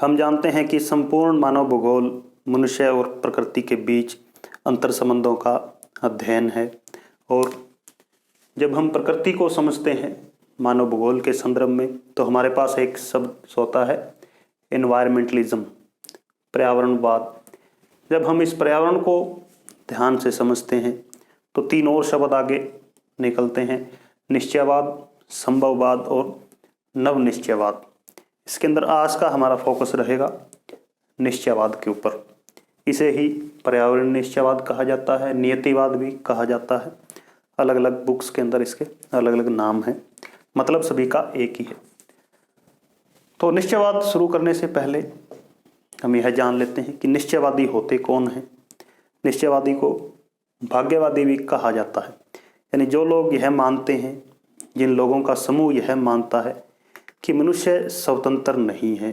हम जानते हैं कि संपूर्ण मानव भूगोल मनुष्य और प्रकृति के बीच अंतर संबंधों का अध्ययन है। और जब हम प्रकृति को समझते हैं मानव भूगोल के संदर्भ में, तो हमारे पास एक शब्द होता है एनवायरमेंटलिज्म, पर्यावरणवाद। जब हम इस पर्यावरण को ध्यान से समझते हैं तो तीन और शब्द आगे निकलते हैं, निश्चयवाद, संभववाद और नवनिश्चयवाद। इसके अंदर आज का हमारा फोकस रहेगा निश्चयवाद के ऊपर। इसे ही पर्यावरण निश्चयवाद कहा जाता है, नियतिवाद भी कहा जाता है। अलग अलग बुक्स के अंदर इसके अलग अलग नाम हैं, मतलब सभी का एक ही है। तो निश्चयवाद शुरू करने से पहले हम यह जान लेते हैं कि निश्चयवादी होते कौन हैं। निश्चयवादी को भाग्यवादी भी कहा जाता है, यानी जो लोग यह मानते हैं, जिन लोगों का समूह यह मानता है कि मनुष्य स्वतंत्र नहीं है,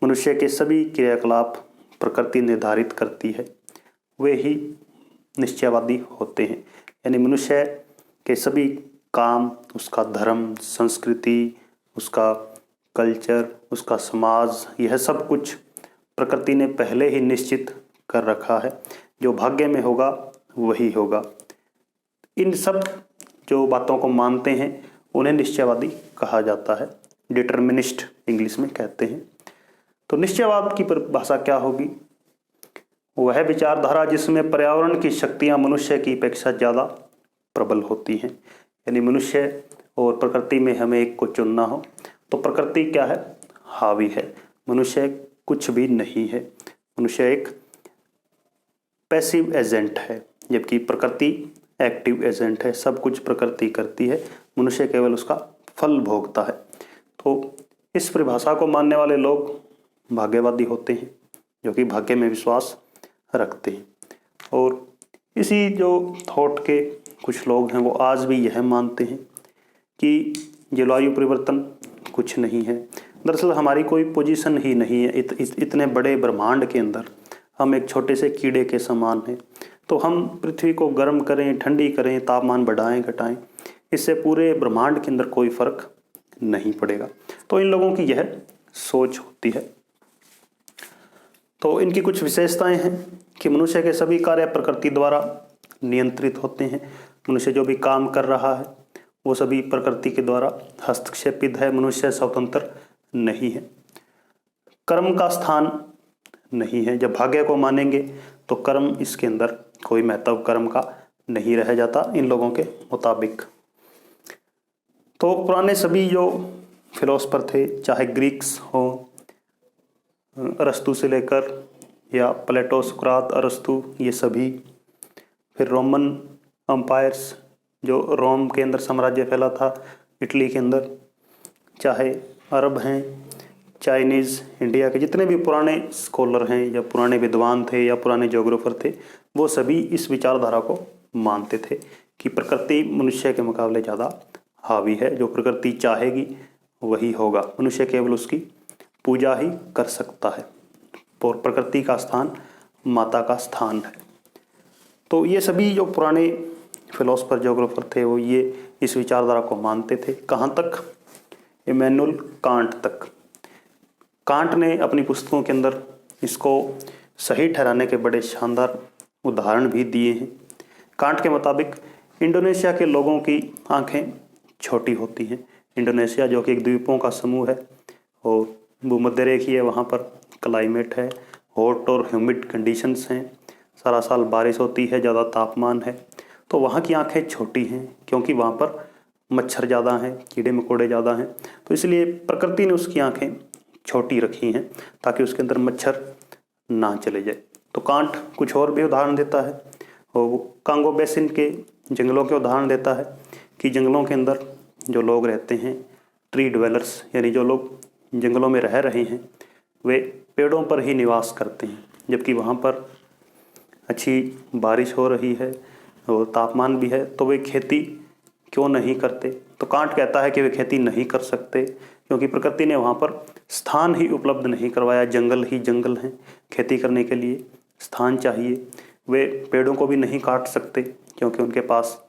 मनुष्य के सभी क्रियाकलाप प्रकृति निर्धारित करती है, वे ही निश्चयवादी होते हैं। यानी मनुष्य के सभी काम, उसका धर्म, संस्कृति, उसका कल्चर, उसका समाज, यह सब कुछ प्रकृति ने पहले ही निश्चित कर रखा है। जो भाग्य में होगा वही होगा। इन सब जो बातों को मानते हैं उन्हें निश्चयवादी कहा जाता है, डिटर्मिनिस्ट इंग्लिश में कहते हैं। तो निश्चयवाद की परिभाषा क्या होगी? वह विचारधारा जिसमें पर्यावरण की शक्तियां मनुष्य की अपेक्षा ज़्यादा प्रबल होती हैं। यानी मनुष्य और प्रकृति में हमें एक को चुनना हो तो प्रकृति क्या है? हावी है। मनुष्य कुछ भी नहीं है, मनुष्य एक पैसिव एजेंट है, जबकि प्रकृति एक्टिव एजेंट है। सब कुछ प्रकृति करती है, मनुष्य केवल उसका फल भोगता है। तो इस परिभाषा को मानने वाले लोग भाग्यवादी होते हैं, जो कि भाग्य में विश्वास रखते हैं। और इसी जो थॉट के कुछ लोग हैं वो आज भी यह मानते हैं कि जलवायु परिवर्तन कुछ नहीं है। दरअसल हमारी कोई पोजीशन ही नहीं है। इतने बड़े ब्रह्मांड के अंदर हम एक छोटे से कीड़े के समान हैं। तो हम पृथ्वी को गर्म करें, ठंडी करें, तापमान बढ़ाएं घटाएं, इससे पूरे ब्रह्मांड के अंदर कोई फर्क नहीं पड़ेगा। तो इन लोगों की यह सोच होती है। तो इनकी कुछ विशेषताएं हैं कि मनुष्य के सभी कार्य प्रकृति द्वारा नियंत्रित होते हैं। मनुष्य जो भी काम कर रहा है वो सभी प्रकृति के द्वारा हस्तक्षेपित है। मनुष्य स्वतंत्र नहीं है। कर्म का स्थान नहीं है। जब भाग्य को मानेंगे तो कर्म, इसके अंदर कोई महत्व कर्म का नहीं रह जाता इन लोगों के मुताबिक। तो पुराने सभी जो फिलोसफर थे, चाहे ग्रीक्स हो, अरस्तु से लेकर, या प्लेटो, सुकरात, अरस्तु, ये सभी, फिर रोमन अम्पायर्स, जो रोम के अंदर साम्राज्य फैला था, इटली के अंदर, चाहे अरब हैं, चाइनीज़, इंडिया के जितने भी पुराने स्कॉलर हैं या पुराने विद्वान थे या पुराने ज्योग्राफर थे, वो सभी इस विचारधारा को मानते थे कि प्रकृति मनुष्य के मुकाबले ज़्यादा हावी है। जो प्रकृति चाहेगी वही होगा, मनुष्य केवल उसकी पूजा ही कर सकता है। और प्रकृति का स्थान माता का स्थान है। तो ये सभी जो पुराने फिलोसफर, ज्योग्राफर थे, वो ये इस विचारधारा को मानते थे। कहाँ तक? इमैनुअल कांट तक। कांट ने अपनी पुस्तकों के अंदर इसको सही ठहराने के बड़े शानदार उदाहरण भी दिए हैं। कांट के मुताबिक इंडोनेशिया के लोगों की आंखें छोटी होती हैं। इंडोनेशिया जो कि एक द्वीपों का समूह है और भूमध्य रेखीय, वहाँ पर क्लाइमेट है, हॉट और ह्यूमिड कंडीशंस हैं, सारा साल बारिश होती है, ज़्यादा तापमान है। तो वहाँ की आंखें छोटी हैं क्योंकि वहाँ पर मच्छर ज़्यादा हैं, कीड़े मकोड़े ज़्यादा हैं। तो इसलिए प्रकृति ने उसकी आंखें छोटी रखी हैं ताकि उसके अंदर मच्छर ना चले जाए। तो कांट कुछ और भी उदाहरण देता है और वो कांगो बेसिन के जंगलों के उदाहरण देता है कि जंगलों के अंदर जो लोग रहते हैं, ट्री ड्वेलर्स, यानी जो लोग जंगलों में रह रहे हैं, वे पेड़ों पर ही निवास करते हैं, जबकि वहाँ पर अच्छी बारिश हो रही है और तापमान भी है। तो वे खेती क्यों नहीं करते? तो कांट कहता है कि वे खेती नहीं कर सकते क्योंकि प्रकृति ने वहाँ पर स्थान ही उपलब्ध नहीं करवाया। जंगल ही जंगल हैं, खेती करने के लिए स्थान चाहिए। वे पेड़ों को भी नहीं काट सकते क्योंकि उनके पास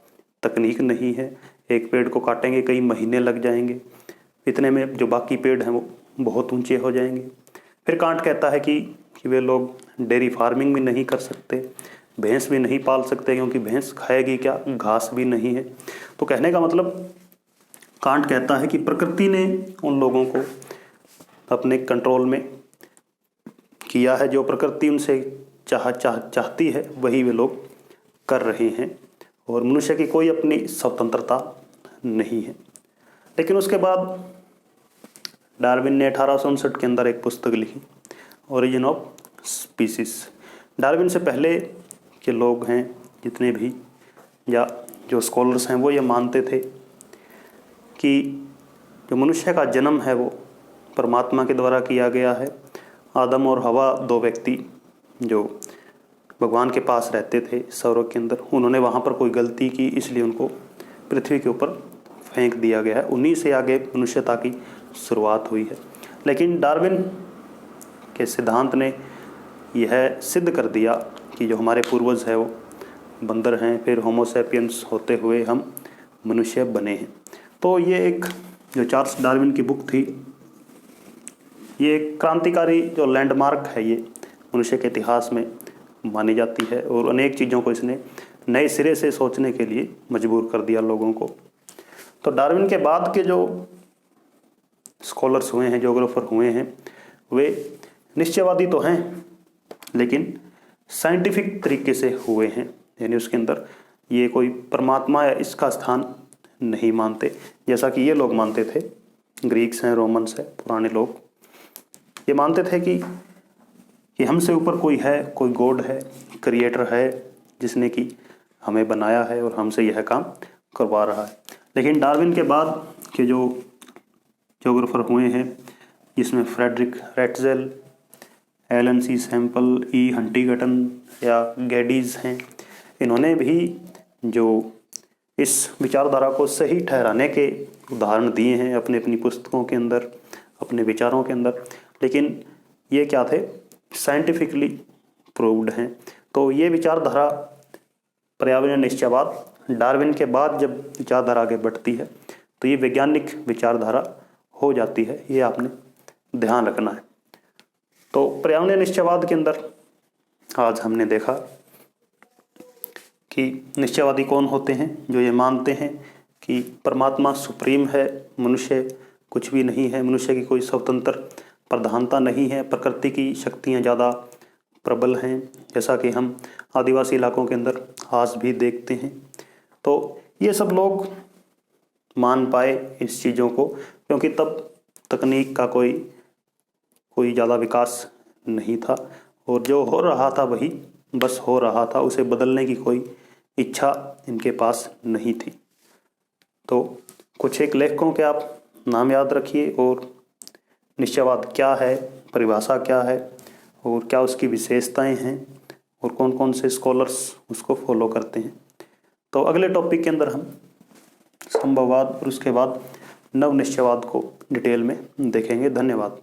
तकनीक नहीं है। एक पेड़ को काटेंगे कई महीने लग जाएंगे, इतने में जो बाकी पेड़ हैं वो बहुत ऊंचे हो जाएंगे। फिर कांट कहता है कि वे लोग डेयरी फार्मिंग भी नहीं कर सकते, भैंस भी नहीं पाल सकते, क्योंकि भैंस खाएगी क्या, घास भी नहीं है। तो कहने का मतलब कांट कहता है कि प्रकृति ने उन लोगों को अपने कंट्रोल में किया है, जो प्रकृति उनसे चाहती है वही वे लोग कर रहे हैं, और मनुष्य की कोई अपनी स्वतंत्रता नहीं है। लेकिन उसके बाद डार्विन ने 1859 के अंदर एक पुस्तक लिखी, ओरिजिन ऑफ स्पीसीज। डार्विन से पहले के लोग हैं जितने भी, या जो स्कॉलर्स हैं, वो ये मानते थे कि जो मनुष्य का जन्म है वो परमात्मा के द्वारा किया गया है। आदम और हवा, दो व्यक्ति जो भगवान के पास रहते थे स्वर्ग के अंदर, उन्होंने वहाँ पर कोई गलती की, इसलिए उनको पृथ्वी के ऊपर फेंक दिया गया है। उन्हीं से आगे मनुष्यता की शुरुआत हुई है। लेकिन डार्विन के सिद्धांत ने यह सिद्ध कर दिया कि जो हमारे पूर्वज है वो बंदर हैं, फिर होमो सैपियंस होते हुए हम मनुष्य बने हैं। तो ये एक जो चार्ल्स डार्विन की बुक थी, ये एक क्रांतिकारी जो लैंडमार्क है, ये मनुष्य के इतिहास में मानी जाती है, और अनेक चीज़ों को इसने नए सिरे से सोचने के लिए मजबूर कर दिया लोगों को। तो डार्विन के बाद के जो स्कॉलर्स हुए हैं, ज्योग्राफर हुए हैं, वे निश्चयवादी तो हैं लेकिन साइंटिफिक तरीके से हुए हैं, यानी उसके अंदर ये कोई परमात्मा या इसका स्थान नहीं मानते, जैसा कि ये लोग मानते थे। ग्रीक्स हैं, रोमन्स हैं, पुराने लोग ये मानते थे कि हमसे ऊपर कोई है, कोई गॉड है, क्रिएटर है, जिसने कि हमें बनाया है और हमसे यह काम करवा रहा है। लेकिन डार्विन के बाद के जो ज्योग्राफर हुए हैं, जिसमें फ्रेडरिक रेटजेल, एलन सी सैम्पल, ई हंटिंगटन या गैडीज हैं, इन्होंने भी जो इस विचारधारा को सही ठहराने के उदाहरण दिए हैं अपने अपनी पुस्तकों के अंदर, अपने विचारों के अंदर। लेकिन ये क्या थे, साइंटिफिकली प्रूव्ड हैं। तो ये विचारधारा पर्यावरण निश्चयवाद डार्विन के बाद जब विचारधारा आगे बढ़ती है तो ये वैज्ञानिक विचारधारा हो जाती है, ये आपने ध्यान रखना है। तो पर्यावरण निश्चयवाद के अंदर आज हमने देखा कि निश्चयवादी कौन होते हैं, जो ये मानते हैं कि परमात्मा सुप्रीम है, मनुष्य कुछ भी नहीं है, मनुष्य की कोई स्वतंत्र प्रधानता नहीं है, प्रकृति की शक्तियाँ ज़्यादा प्रबल हैं, जैसा कि हम आदिवासी इलाकों के अंदर आज भी देखते हैं। तो ये सब लोग मान पाए इस चीज़ों को, क्योंकि तब तकनीक का कोई ज़्यादा विकास नहीं था, और जो हो रहा था वही बस हो रहा था, उसे बदलने की कोई इच्छा इनके पास नहीं थी। तो कुछ एक लेखकों के आप नाम याद रखिए, और निश्चयवाद क्या है, परिभाषा क्या है, और क्या उसकी विशेषताएं हैं, और कौन कौन से स्कॉलर्स उसको फॉलो करते हैं। तो अगले टॉपिक के अंदर हम संभववाद और उसके बाद नव निश्चयवाद को डिटेल में देखेंगे। धन्यवाद।